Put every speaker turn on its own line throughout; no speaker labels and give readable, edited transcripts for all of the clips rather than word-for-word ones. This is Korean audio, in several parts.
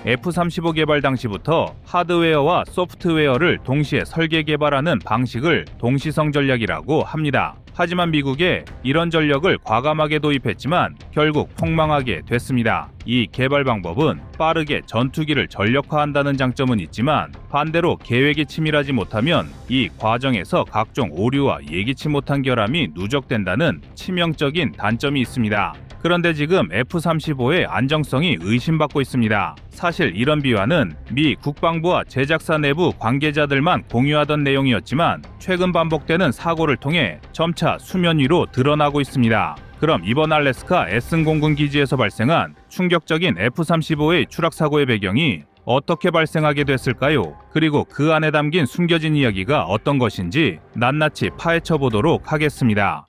F-35 개발 당시부터 하드웨어와 소프트웨어를 동시에 설계 개발하는 방식을 동시성 전략이라고 합니다. 하지만 미국에 이런 전력을 과감하게 도입했지만 결국 폭망하게 됐습니다. 이 개발 방법은 빠르게 전투기를 전력화한다는 장점은 있지만 반대로 계획이 치밀하지 못하면 이 과정에서 각종 오류와 예기치 못한 결함이 누적된다는 치명적인 단점이 있습니다. 그런데 지금 F-35의 안정성이 의심받고 있습니다. 사실 이런 비화는 미 국방부와 제작사 내부 관계자들만 공유하던 내용이었지만 최근 반복되는 사고를 통해 점차 수면 위로 드러나고 있습니다. 그럼 이번 알래스카 에슨 공군 기지에서 발생한 충격적인 F-35의 추락 사고의 배경이 어떻게 발생하게 됐을까요? 그리고 그 안에 담긴 숨겨진 이야기가 어떤 것인지 낱낱이 파헤쳐 보도록 하겠습니다.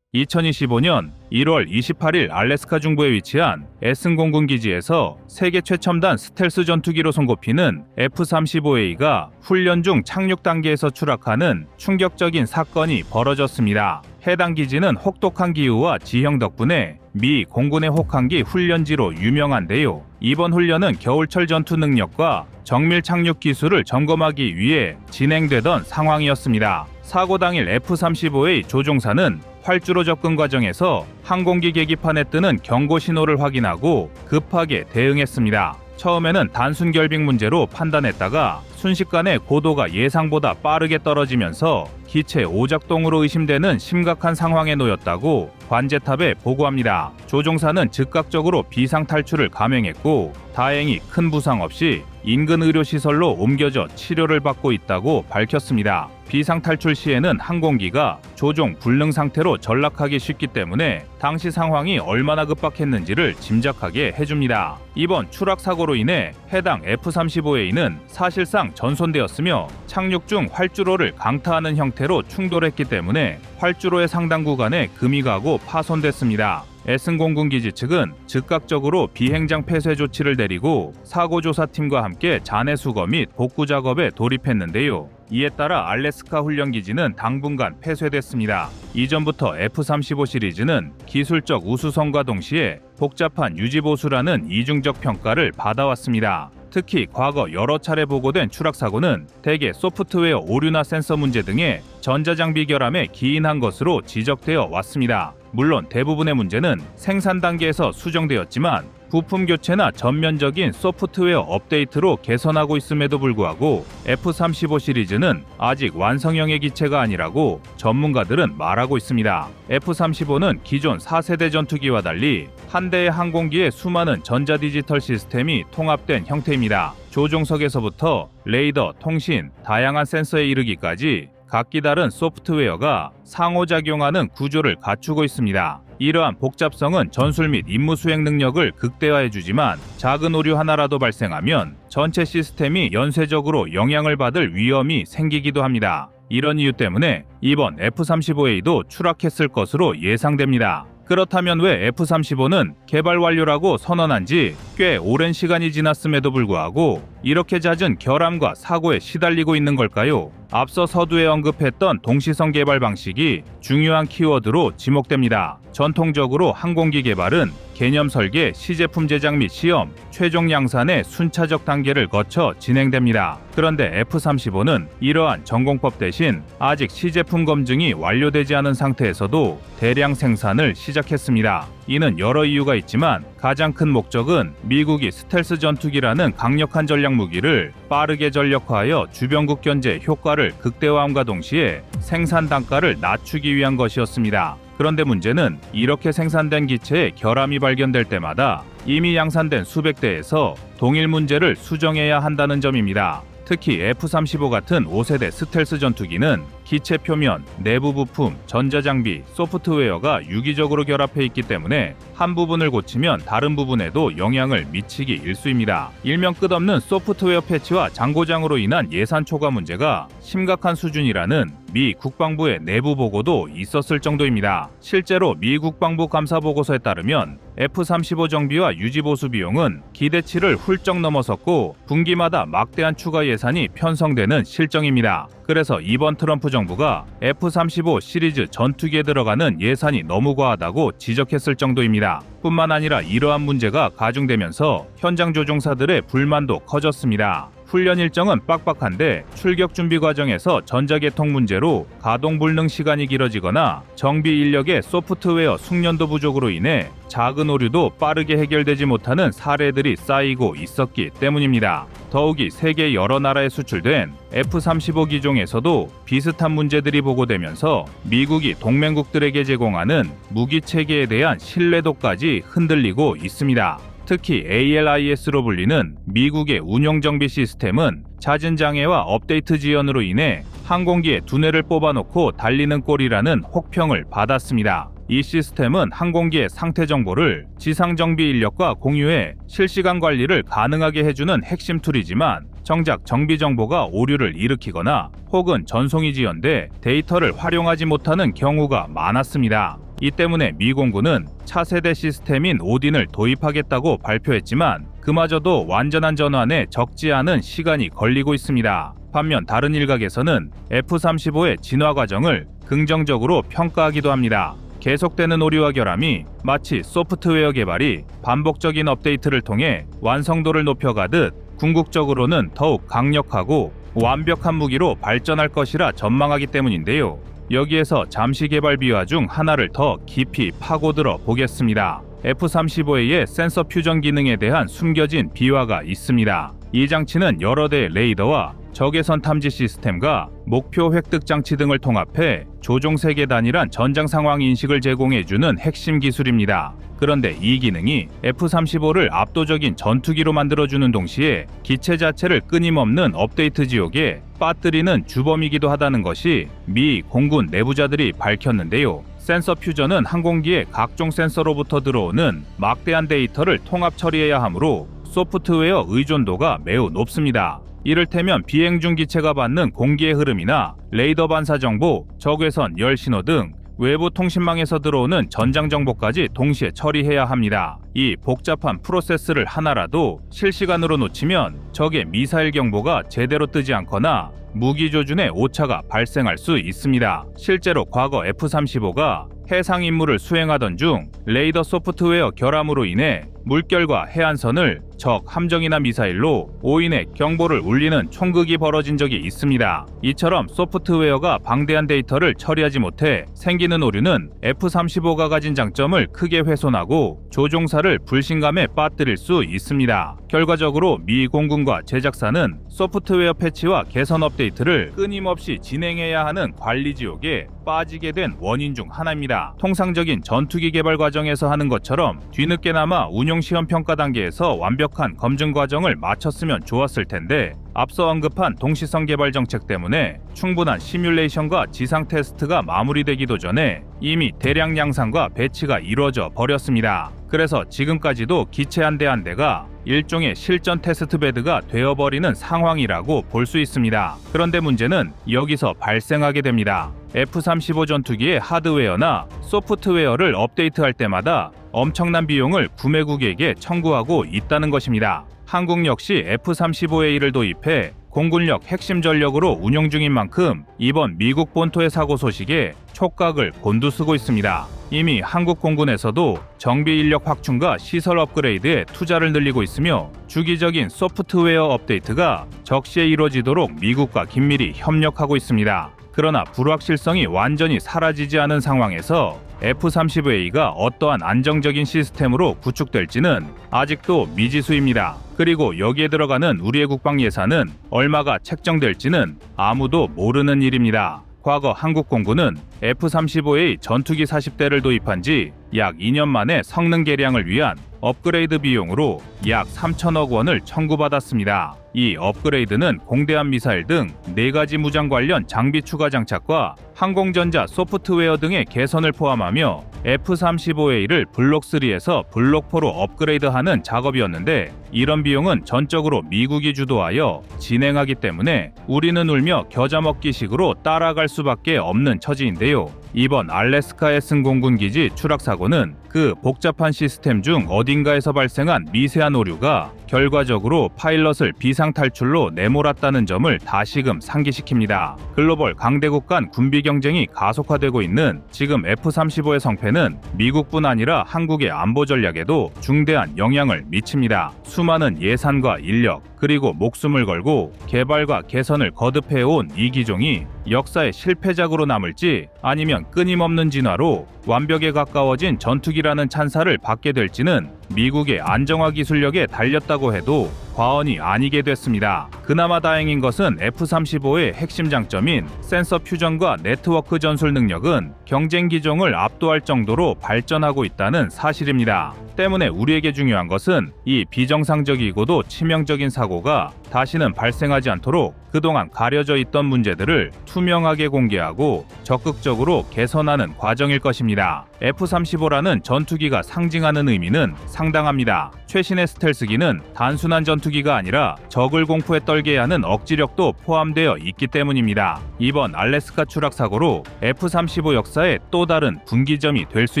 2025년 1월 28일 알래스카 중부에 위치한 에슨 공군 기지에서 세계 최첨단 스텔스 전투기로 손꼽히는 F-35A가 훈련 중 착륙 단계에서 추락하는 충격적인 사건이 벌어졌습니다. 해당 기지는 혹독한 기후와 지형 덕분에 미 공군의 혹한기 훈련지로 유명한데요. 이번 훈련은 겨울철 전투 능력과 정밀 착륙 기술을 점검하기 위해 진행되던 상황이었습니다. 사고 당일 F-35A 조종사는 활주로 접근 과정에서 항공기 계기판에 뜨는 경고 신호를 확인하고 급하게 대응했습니다. 처음에는 단순 결빙 문제로 판단했다가 순식간에 고도가 예상보다 빠르게 떨어지면서 기체 오작동으로 의심되는 심각한 상황에 놓였다고 관제탑에 보고합니다. 조종사는 즉각적으로 비상 탈출을 감행했고 다행히 큰 부상 없이 인근 의료시설로 옮겨져 치료를 받고 있다고 밝혔습니다. 비상 탈출 시에는 항공기가 조종 불능 상태로 전락하기 쉽기 때문에 당시 상황이 얼마나 급박했는지를 짐작하게 해줍니다. 이번 추락 사고로 인해 해당 F-35A는 사실상 전손되었으며 착륙 중 활주로를 강타하는 형태로 충돌했기 때문에 활주로의 상당 구간에 금이 가고 파손됐습니다. 에슨 공군 기지 측은 즉각적으로 비행장 폐쇄 조치를 내리고 사고조사팀과 함께 잔해 수거 및 복구 작업에 돌입했는데요. 이에 따라 알래스카 훈련기지는 당분간 폐쇄됐습니다. 이전부터 F-35 시리즈는 기술적 우수성과 동시에 복잡한 유지보수라는 이중적 평가를 받아왔습니다. 특히 과거 여러 차례 보고된 추락 사고는 대개 소프트웨어 오류나 센서 문제 등의 전자장비 결함에 기인한 것으로 지적되어 왔습니다. 물론 대부분의 문제는 생산 단계에서 수정되었지만 부품 교체나 전면적인 소프트웨어 업데이트로 개선하고 있음에도 불구하고 F-35 시리즈는 아직 완성형의 기체가 아니라고 전문가들은 말하고 있습니다. F-35는 기존 4세대 전투기와 달리 한 대의 항공기에 수많은 전자 디지털 시스템이 통합된 형태입니다. 조종석에서부터 레이더, 통신, 다양한 센서에 이르기까지 각기 다른 소프트웨어가 상호작용하는 구조를 갖추고 있습니다. 이러한 복잡성은 전술 및 임무 수행 능력을 극대화해주지만 작은 오류 하나라도 발생하면 전체 시스템이 연쇄적으로 영향을 받을 위험이 생기기도 합니다. 이런 이유 때문에 이번 F-35A도 추락했을 것으로 예상됩니다. 그렇다면 왜 F-35는 개발 완료라고 선언한 지 꽤 오랜 시간이 지났음에도 불구하고 이렇게 잦은 결함과 사고에 시달리고 있는 걸까요? 앞서 서두에 언급했던 동시성 개발 방식이 중요한 키워드로 지목됩니다. 전통적으로 항공기 개발은 개념 설계, 시제품 제작 및 시험, 최종 양산의 순차적 단계를 거쳐 진행됩니다. 그런데 F-35는 이러한 전공법 대신 아직 시제품 검증이 완료되지 않은 상태에서도 대량 생산을 시작했습니다. 이는 여러 이유가 있지만 가장 큰 목적은 미국이 스텔스 전투기라는 강력한 전략 무기를 빠르게 전력화하여 주변국 견제 효과를 극대화함과 동시에 생산 단가를 낮추기 위한 것이었습니다. 그런데 문제는 이렇게 생산된 기체에 결함이 발견될 때마다 이미 양산된 수백 대에서 동일 문제를 수정해야 한다는 점입니다. 특히 F-35 같은 5세대 스텔스 전투기는 기체 표면, 내부 부품, 전자장비, 소프트웨어가 유기적으로 결합해 있기 때문에 한 부분을 고치면 다른 부분에도 영향을 미치기 일쑤입니다. 일명 끝없는 소프트웨어 패치와 장고장으로 인한 예산 초과 문제가 심각한 수준이라는 미 국방부의 내부 보고도 있었을 정도입니다. 실제로 미 국방부 감사 보고서에 따르면 F-35 정비와 유지 보수 비용은 기대치를 훌쩍 넘어섰고 분기마다 막대한 추가 예산이 편성되는 실정입니다. 그래서 이번 트럼프 정부가 F-35 시리즈 전투기에 들어가는 예산이 너무 과하다고 지적했을 정도입니다. 뿐만 아니라 이러한 문제가 가중되면서 현장 조종사들의 불만도 커졌습니다. 훈련 일정은 빡빡한데 출격 준비 과정에서 전자계통 문제로 가동 불능 시간이 길어지거나 정비 인력의 소프트웨어 숙련도 부족으로 인해 작은 오류도 빠르게 해결되지 못하는 사례들이 쌓이고 있었기 때문입니다. 더욱이 세계 여러 나라에 수출된 F-35 기종에서도 비슷한 문제들이 보고되면서 미국이 동맹국들에게 제공하는 무기 체계에 대한 신뢰도까지 흔들리고 있습니다. 특히 ALIS로 불리는 미국의 운용정비 시스템은 잦은 장애와 업데이트 지연으로 인해 항공기에 두뇌를 뽑아놓고 달리는 꼴이라는 혹평을 받았습니다. 이 시스템은 항공기의 상태 정보를 지상정비 인력과 공유해 실시간 관리를 가능하게 해주는 핵심 툴이지만 정작 정비 정보가 오류를 일으키거나 혹은 전송이 지연돼 데이터를 활용하지 못하는 경우가 많았습니다. 이 때문에 미 공군은 차세대 시스템인 오딘을 도입하겠다고 발표했지만 그마저도 완전한 전환에 적지 않은 시간이 걸리고 있습니다. 반면 다른 일각에서는 F-35의 진화 과정을 긍정적으로 평가하기도 합니다. 계속되는 오류와 결함이 마치 소프트웨어 개발이 반복적인 업데이트를 통해 완성도를 높여가듯 궁극적으로는 더욱 강력하고 완벽한 무기로 발전할 것이라 전망하기 때문인데요. 여기에서 잠시 개발 비화 중 하나를 더 깊이 파고들어 보겠습니다. F-35A의 센서 퓨전 기능에 대한 숨겨진 비화가 있습니다. 이 장치는 여러 대의 레이더와 적외선 탐지 시스템과 목표 획득 장치 등을 통합해 조종 세계 단일한 전장 상황 인식을 제공해주는 핵심 기술입니다. 그런데 이 기능이 F-35를 압도적인 전투기로 만들어주는 동시에 기체 자체를 끊임없는 업데이트 지옥에 빠뜨리는 주범이기도 하다는 것이 미 공군 내부자들이 밝혔는데요. 센서 퓨전은 항공기의 각종 센서로부터 들어오는 막대한 데이터를 통합 처리해야 하므로 소프트웨어 의존도가 매우 높습니다. 이를테면 비행 중 기체가 받는 공기의 흐름이나 레이더 반사 정보, 적외선, 열 신호 등 외부 통신망에서 들어오는 전장 정보까지 동시에 처리해야 합니다. 이 복잡한 프로세스를 하나라도 실시간으로 놓치면 적의 미사일 경보가 제대로 뜨지 않거나 무기 조준에 오차가 발생할 수 있습니다. 실제로 과거 F-35가 해상 임무를 수행하던 중 레이더 소프트웨어 결함으로 인해 물결과 해안선을 적 함정이나 미사일로 오인해 경보를 울리는 총극이 벌어진 적이 있습니다. 이처럼 소프트웨어가 방대한 데이터를 처리하지 못해 생기는 오류는 F-35가 가진 장점을 크게 훼손하고 조종사를 불신감에 빠뜨릴 수 있습니다. 결과적으로 미 공군과 제작사는 소프트웨어 패치와 개선 업데이트를 끊임없이 진행해야 하는 관리 지옥에 빠지게 된 원인 중 하나입니다. 통상적인 전투기 개발 과정에서 하는 것처럼 뒤늦게나마 운용 시험 평가 단계에서 완벽한 검증 과정을 마쳤으면 좋았을 텐데 앞서 언급한 동시성 개발 정책 때문에 충분한 시뮬레이션과 지상 테스트가 마무리되기도 전에 이미 대량 양산과 배치가 이루어져 버렸습니다. 그래서 지금까지도 기체 한 대 한 대가 일종의 실전 테스트 베드가 되어버리는 상황이라고 볼 수 있습니다. 그런데 문제는 여기서 발생하게 됩니다. F-35 전투기의 하드웨어나 소프트웨어를 업데이트할 때마다 엄청난 비용을 구매국에게 청구하고 있다는 것입니다. 한국 역시 F-35A를 도입해 공군력 핵심 전력으로 운용 중인 만큼 이번 미국 본토의 사고 소식에 촉각을 곤두쓰고 있습니다. 이미 한국 공군에서도 정비 인력 확충과 시설 업그레이드에 투자를 늘리고 있으며 주기적인 소프트웨어 업데이트가 적시에 이루어지도록 미국과 긴밀히 협력하고 있습니다. 그러나 불확실성이 완전히 사라지지 않은 상황에서 F-35A가 어떠한 안정적인 시스템으로 구축될지는 아직도 미지수입니다. 그리고 여기에 들어가는 우리의 국방 예산은 얼마가 책정될지는 아무도 모르는 일입니다. 과거 한국 공군은 F-35A 전투기 40대를 도입한 지 약 2년 만에 성능 개량을 위한 업그레이드 비용으로 약 3천억 원을 청구받았습니다. 이 업그레이드는 공대함 미사일 등 4가지 무장 관련 장비 추가 장착과 항공전자 소프트웨어 등의 개선을 포함하며 F-35A를 블록3에서 블록4로 업그레이드하는 작업이었는데 이런 비용은 전적으로 미국이 주도하여 진행하기 때문에 우리는 울며 겨자 먹기식으로 따라갈 수밖에 없는 처지인데요. 이번 알래스카 S 공군기지 추락 사고는 그 복잡한 시스템 중 어딘가에서 발생한 미세한 오류가 결과적으로 파일럿을 비상탈출로 내몰았다는 점을 다시금 상기시킵니다. 글로벌 강대국 간 군비 경쟁이 가속화되고 있는 지금 F-35의 성패는 미국뿐 아니라 한국의 안보 전략에도 중대한 영향을 미칩니다. 수많은 예산과 인력, 그리고 목숨을 걸고 개발과 개선을 거듭해온 이 기종이 역사의 실패작으로 남을지 아니면 끊임없는 진화로 완벽에 가까워진 전투기라는 찬사를 받게 될지는 미국의 안정화 기술력에 달렸다고 해도 과언이 아니게 됐습니다. 그나마 다행인 것은 F-35의 핵심 장점인 센서 퓨전과 네트워크 전술 능력은 경쟁 기종을 압도할 정도로 발전하고 있다는 사실입니다. 때문에 우리에게 중요한 것은 이 비정상적이고도 치명적인 사고가 다시는 발생하지 않도록 그동안 가려져 있던 문제들을 투명하게 공개하고 적극적으로 개선하는 과정일 것입니다. F-35라는 전투기가 상징하는 의미는 상당합니다. 최신의 스텔스기는 단순한 전투기가 아니라 적을 공포에 떨게 하는 억지력도 포함되어 있기 때문입니다. 이번 알래스카 추락 사고로 F-35 역사의 또 다른 분기점이 될 수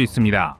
있습니다.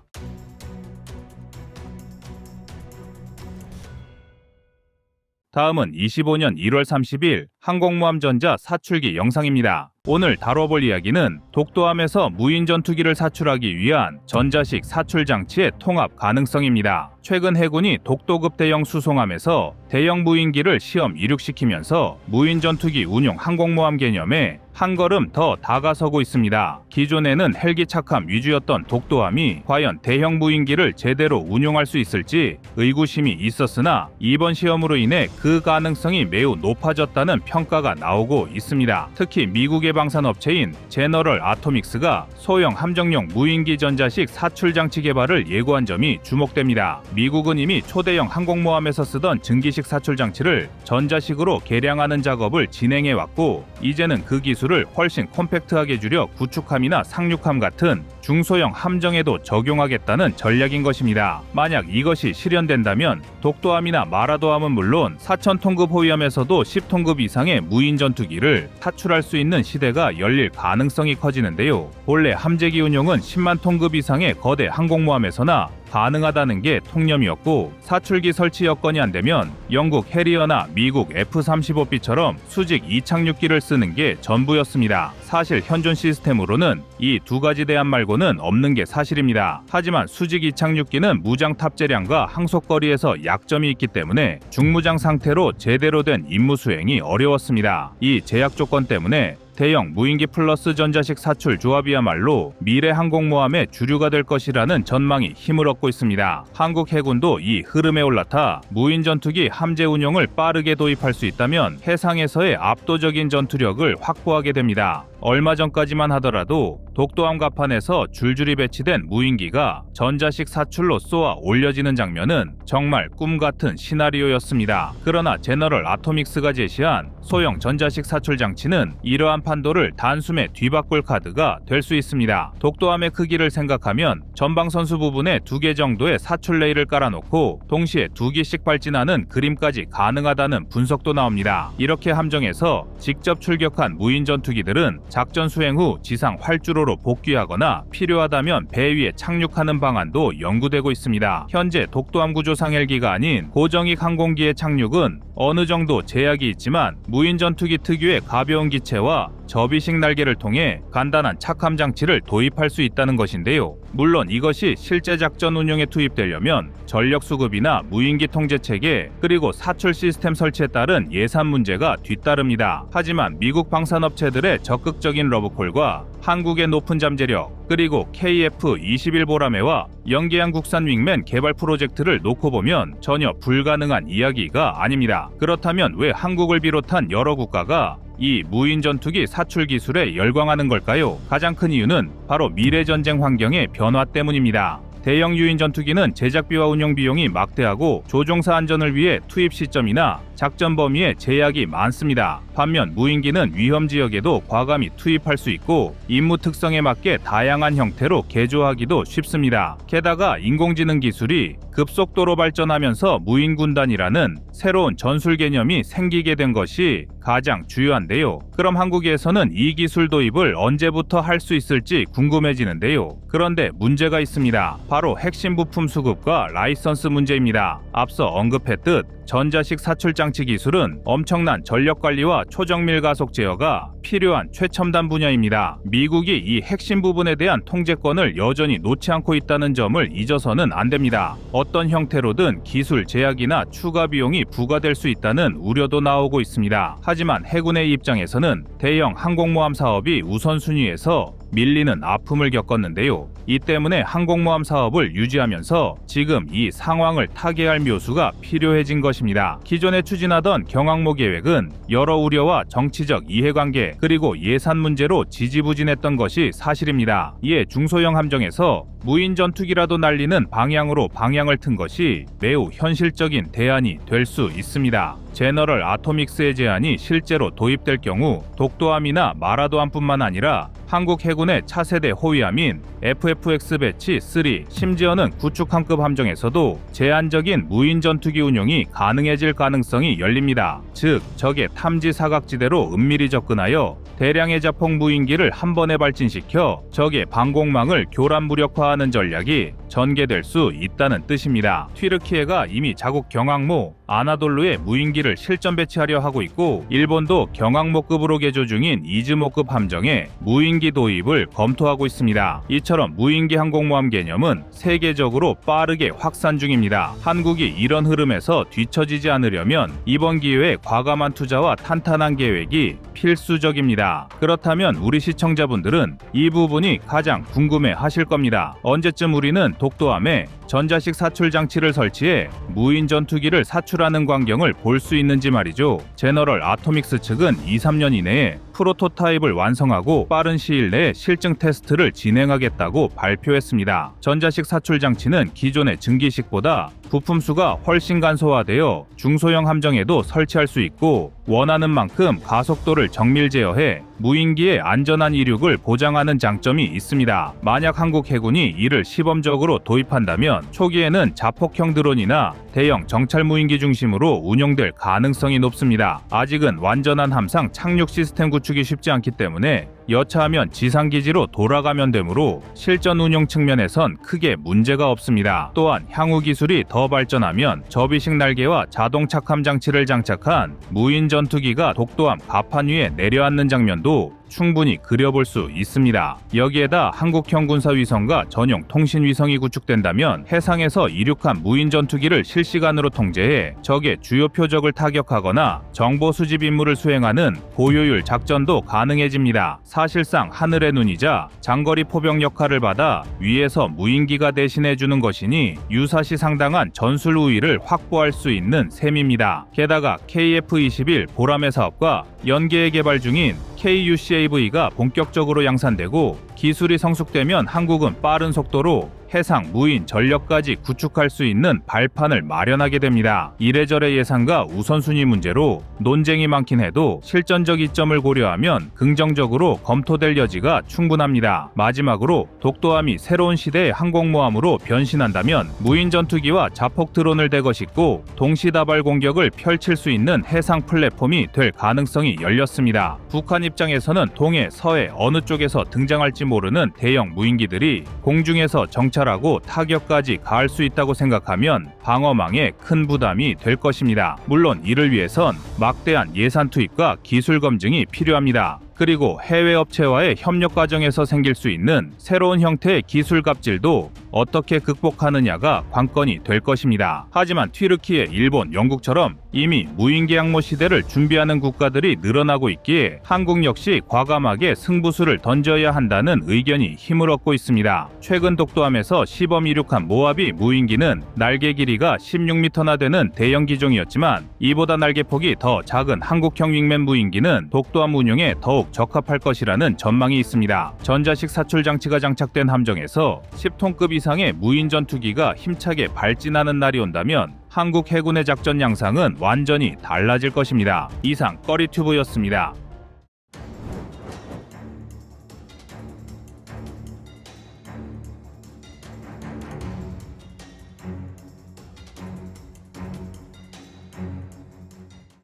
다음은 25년 1월 30일 항공모함 전자 사출기 영상입니다. 오늘 다뤄볼 이야기는 독도함에서 무인 전투기를 사출하기 위한 전자식 사출 장치의 통합 가능성입니다. 최근 해군이 독도급 대형 수송함에서 대형 무인기를 시험 이륙시키면서 무인 전투기 운용 항공모함 개념에 한 걸음 더 다가서고 있습니다. 기존에는 헬기 착함 위주였던 독도함이 과연 대형 무인기를 제대로 운용할 수 있을지 의구심이 있었으나 이번 시험으로 인해 그 가능성이 매우 높아졌다는 평가가 나오고 있습니다. 특히 미국의 방산업체인 제너럴 아토믹스가 소형 함정용 무인기 전자식 사출 장치 개발을 예고한 점이 주목됩니다. 미국은 이미 초대형 항공모함에서 쓰던 증기식 사출 장치를 전자식으로 개량하는 작업을 진행해왔고 이제는 그 기술을 훨씬 콤팩트하게 줄여 구축함이나 상륙함 같은 중소형 함정에도 적용하겠다는 전략인 것입니다. 만약 이것이 실현된다면 독도함이나 마라도함은 물론 4,000톤급 호위함에서도 10톤급 이상의 무인 전투기를 사출할 수 있는 시대가 열릴 가능성이 커지는데요. 본래 함재기 운용은 10만 톤급 이상의 거대 항공모함에서나 가능하다는 게 통념이었고 사출기 설치 여건이 안 되면 영국 해리어나 미국 F-35B처럼 수직 이착륙기를 쓰는 게 전부였습니다. 사실 현존 시스템으로는 이 두 가지 대안 말고는 없는 게 사실입니다. 하지만 수직 이착륙기는 무장 탑재량과 항속거리에서 약점이 있기 때문에 중무장 상태로 제대로 된 임무 수행이 어려웠습니다. 이 제약 조건 때문에 대형 무인기 플러스 전자식 사출 조합이야말로 미래 항공모함의 주류가 될 것이라는 전망이 힘을 얻고 있습니다. 한국 해군도 이 흐름에 올라타 무인 전투기 함재 운용을 빠르게 도입할 수 있다면 해상에서의 압도적인 전투력을 확보하게 됩니다. 얼마 전까지만 하더라도 독도함 갑판에서 줄줄이 배치된 무인기가 전자식 사출로 쏘아 올려지는 장면은 정말 꿈같은 시나리오였습니다. 그러나 제너럴 아토믹스가 제시한 소형 전자식 사출 장치는 이러한 판도를 단숨에 뒤바꿀 카드가 될 수 있습니다. 독도함의 크기를 생각하면 전방 선수 부분에 2개 정도의 사출 레일을 깔아놓고 동시에 2기씩 발진하는 그림까지 가능하다는 분석도 나옵니다. 이렇게 함정에서 직접 출격한 무인 전투기들은 작전 수행 후 지상 활주로로 복귀하거나 필요하다면 배 위에 착륙하는 방안도 연구되고 있습니다. 현재 독도함 구조상 헬기가 아닌 고정익 항공기의 착륙은 어느 정도 제약이 있지만 무인 전투기 특유의 가벼운 기체와 접이식 날개를 통해 간단한 착함 장치를 도입할 수 있다는 것인데요. 물론 이것이 실제 작전 운용에 투입되려면 전력 수급이나 무인기 통제 체계 그리고 사출 시스템 설치에 따른 예산 문제가 뒤따릅니다. 하지만 미국 방산업체들의 적극적인 러브콜과 한국의 높은 잠재력 그리고 KF-21 보라매와 연계한 국산 윙맨 개발 프로젝트를 놓고 보면 전혀 불가능한 이야기가 아닙니다. 그렇다면 왜 한국을 비롯한 여러 국가가 이 무인 전투기 사출 기술에 열광하는 걸까요? 가장 큰 이유는 바로 미래 전쟁 환경의 변화 때문입니다. 대형 유인 전투기는 제작비와 운용 비용이 막대하고 조종사 안전을 위해 투입 시점이나 작전 범위에 제약이 많습니다. 반면 무인기는 위험 지역에도 과감히 투입할 수 있고 임무 특성에 맞게 다양한 형태로 개조하기도 쉽습니다. 게다가 인공지능 기술이 급속도로 발전하면서 무인군단이라는 새로운 전술 개념이 생기게 된 것이 가장 주요한데요. 그럼 한국에서는 이 기술 도입을 언제부터 할 수 있을지 궁금해지는데요. 그런데 문제가 있습니다. 바로 핵심 부품 수급과 라이선스 문제입니다. 앞서 언급했듯 전자식 사출장치 기술은 엄청난 전력 관리와 초정밀 가속 제어가 필요한 최첨단 분야입니다. 미국이 이 핵심 부분에 대한 통제권을 여전히 놓지 않고 있다는 점을 잊어서는 안 됩니다. 어떤 형태로든 기술 제약이나 추가 비용이 부과될 수 있다는 우려도 나오고 있습니다. 하지만 해군의 입장에서는 대형 항공모함 사업이 우선순위에서 밀리는 아픔을 겪었는데요. 이 때문에 항공모함 사업을 유지하면서 지금 이 상황을 타개할 묘수가 필요해진 것입니다. 기존에 추진하던 경항모 계획은 여러 우려와 정치적 이해관계 그리고 예산 문제로 지지부진했던 것이 사실입니다. 이에 중소형 함정에서 무인 전투기라도 날리는 방향으로 방향을 튼 것이 매우 현실적인 대안이 될 수 있습니다. 제너럴 아토믹스의 제안이 실제로 도입될 경우 독도함이나 마라도함뿐만 아니라 한국 해군의 차세대 호위함인 FFX 배치 3, 심지어는 구축함급 함정에서도 제한적인 무인 전투기 운용이 가능해질 가능성이 열립니다. 즉, 적의 탐지 사각지대로 은밀히 접근하여 대량의 자폭 무인기를 한 번에 발진시켜 적의 방공망을 교란 무력화하는 전략이 전개될 수 있다는 뜻입니다. 튀르키예가 이미 자국 경항모 아나돌루에 무인기를 실전 배치하려 하고 있고 일본도 경항모급으로 개조 중인 이즈모급 함정에 무인기 도입을 검토하고 있습니다. 이처럼 무인기 항공모함 개념은 세계적으로 빠르게 확산 중입니다. 한국이 이런 흐름에서 뒤처지지 않으려면 이번 기회에 과감한 투자와 탄탄한 계획이 필수적입니다. 그렇다면 우리 시청자분들은 이 부분이 가장 궁금해 하실 겁니다. 언제쯤 우리는 독도함에 전자식 사출 장치를 설치해 무인 전투기를 사출하는 광경을 볼 수 있는지 말이죠. 제너럴 아토믹스 측은 2-3년 이내에 프로토타입을 완성하고 빠른 시일 내에 실증 테스트를 진행하겠다고 발표했습니다. 전자식 사출 장치는 기존의 증기식보다 부품수가 훨씬 간소화되어 중소형 함정에도 설치할 수 있고 원하는 만큼 가속도를 정밀 제어해 무인기의 안전한 이륙을 보장하는 장점이 있습니다. 만약 한국 해군이 이를 시범적으로 도입한다면 초기에는 자폭형 드론이나 대형 정찰 무인기 중심으로 운용될 가능성이 높습니다. 아직은 완전한 함상 착륙 시스템 구축이 쉽지 않기 때문에 여차하면 지상기지로 돌아가면 되므로 실전 운용 측면에선 크게 문제가 없습니다. 또한 향후 기술이 더 발전하면 접이식 날개와 자동 착함 장치를 장착한 무인 전투기가 독도함 갑판 위에 내려앉는 장면도 충분히 그려볼 수 있습니다. 여기에다 한국형 군사위성과 전용 통신위성이 구축된다면 해상에서 이륙한 무인 전투기를 실시간으로 통제해 적의 주요 표적을 타격하거나 정보 수집 임무를 수행하는 고효율 작전도 가능해집니다. 사실상 하늘의 눈이자 장거리 포병 역할을 받아 위에서 무인기가 대신해주는 것이니 유사시 상당한 전술 우위를 확보할 수 있는 셈입니다. 게다가 KF-21 보라매 사업과 연계에 개발 중인 KUCAV가 본격적으로 양산되고 기술이 성숙되면 한국은 빠른 속도로 해상 무인 전력까지 구축할 수 있는 발판을 마련하게 됩니다. 이래저래 예산과 우선순위 문제로 논쟁이 많긴 해도 실전적 이점을 고려하면 긍정적으로 검토될 여지가 충분합니다. 마지막으로 독도함이 새로운 시대의 항공모함으로 변신한다면 무인 전투기와 자폭 드론을 대거 싣고 동시다발 공격을 펼칠 수 있는 해상 플랫폼이 될 가능성이 열렸습니다. 북한 입장에서는 동해, 서해 어느 쪽에서 등장할지 모르는 대형 무인기들이 공중에서 정찰하고 타격까지 가할 수 있다고 생각하면 방어망에 큰 부담이 될 것입니다. 물론 이를 위해선 막대한 예산 투입과 기술 검증이 필요합니다. 그리고 해외 업체와의 협력 과정에서 생길 수 있는 새로운 형태의 기술 갑질도 어떻게 극복하느냐가 관건이 될 것입니다. 하지만 튀르키예, 일본, 영국처럼 이미 무인기 항모 시대를 준비하는 국가들이 늘어나고 있기에 한국 역시 과감하게 승부수를 던져야 한다는 의견이 힘을 얻고 있습니다. 최근 독도함에서 시범 이륙한 모하비 무인기는 날개 길이가 16m나 되는 대형 기종이었지만 이보다 날개폭이 더 작은 한국형 윙맨 무인기는 독도함 운용에 더욱 적합할 것이라는 전망이 있습니다. 전자식 사출 장치가 장착된 함정에서 10톤급 이상의 무인 전투기가 힘차게 발진하는 날이 온다면 한국 해군의 작전 양상은 완전히 달라질 것입니다. 이상 꺼리튜브였습니다.